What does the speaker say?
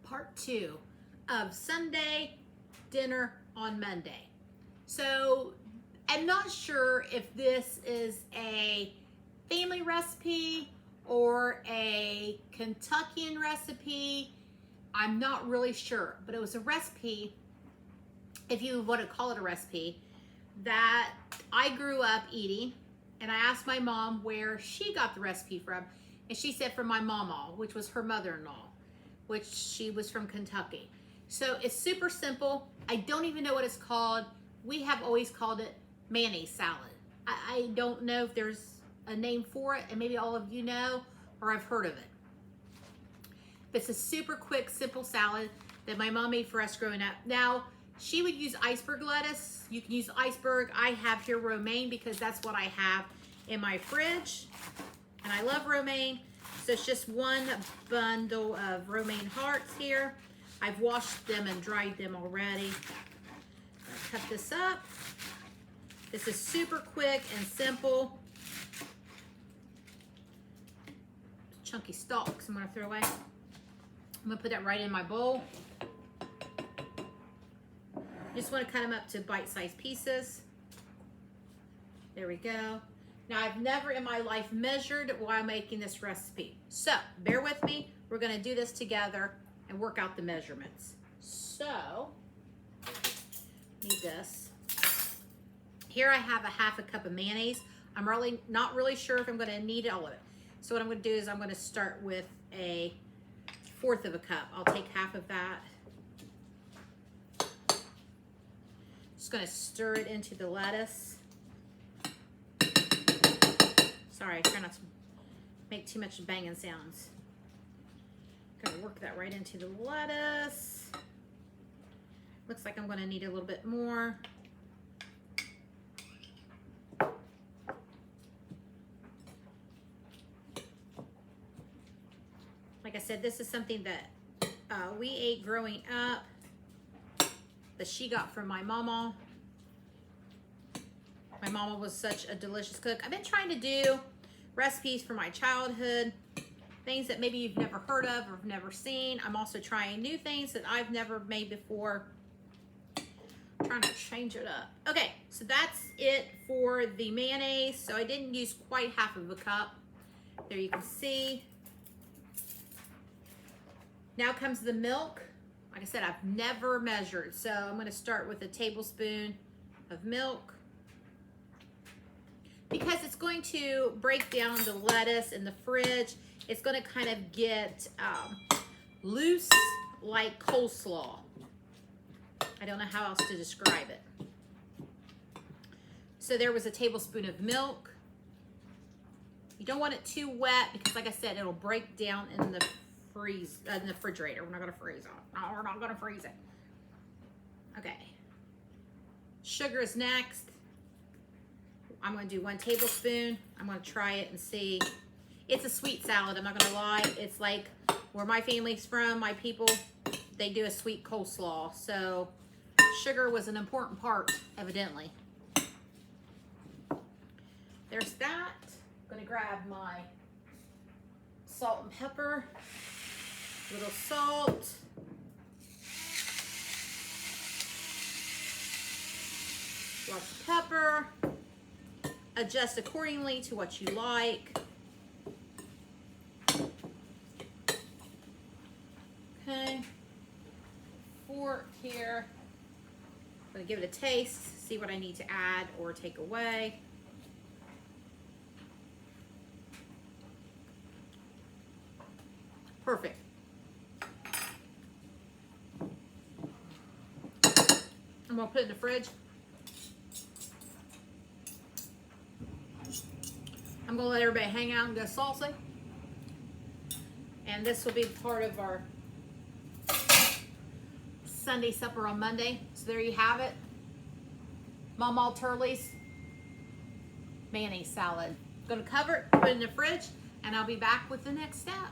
part 2 of Sunday dinner on Monday. So I'm not sure if this is a family recipe or a Kentuckian recipe. I'm not really sure, but it was a recipe, if you want to call it a recipe, that I grew up eating. And I asked my mom where she got the recipe from, and she said from my Mamaw, which was her mother-in-law, which she was from Kentucky. So it's super simple. I don't even know what it's called. We have always called it mayonnaise salad. I don't know if there's a name for it, and maybe all of you know, or I've heard of it. But it's a super quick, simple salad that my mom made for us growing up. Now, she would use iceberg lettuce. You can use iceberg. I have here romaine because that's what I have in my fridge. And I love romaine. So it's just one bundle of romaine hearts here. I've washed them and dried them already. I'll cut this up. This is super quick and simple. Chunky stalks I'm gonna throw away. I'm gonna put that right in my bowl. Just want to cut them up to bite-sized pieces. There we go. Now, I've never in my life measured while making this recipe. So, bear with me. We're going to do this together and work out the measurements. So, need this. Here I have a half a cup of mayonnaise. I'm really not really sure if I'm going to need all of it. So, what I'm going to do is I'm going to start with a 1/4 of a cup. I'll take half of that. Just gonna stir it into the lettuce. Sorry, try not to make too much banging sounds. Gonna work that right into the lettuce. Looks like I'm gonna need a little bit more. Like I said, this is something that we ate growing up, that she got from my mama. My mama was such a delicious cook. I've been trying to do recipes from my childhood, things that maybe you've never heard of or never seen. I'm also trying new things that I've never made before. I'm trying to change it up. Okay, so that's it for the mayonnaise. So I didn't use quite half of a cup. There you can see. Now comes the milk. Like I said, I've never measured, so I'm going to start with a tablespoon of milk because it's going to break down the lettuce in the fridge. It's going to kind of get loose like coleslaw. I don't know how else to describe it. So there was a tablespoon of milk. You don't want it too wet because, like I said, it'll break down in the in the refrigerator. We're not gonna freeze it. No, we're not gonna freeze it. Okay. Sugar is next. I'm gonna do 1 tablespoon. I'm gonna try it and see. It's a sweet salad, I'm not gonna lie. It's like where my family's from, my people, they do a sweet coleslaw. So sugar was an important part, evidently. There's that. I'm gonna grab my salt and pepper. Little salt. Lots of pepper. Adjust accordingly to what you like. Okay. Fork here. I'm gonna give it a taste, see what I need to add or take away. Perfect. I'm gonna put it in the fridge. I'm gonna let everybody hang out and go salsa. And this will be part of our Sunday supper on Monday. So there you have it. Mamaw Turley's mayonnaise salad. Gonna cover it, put it in the fridge, and I'll be back with the next step.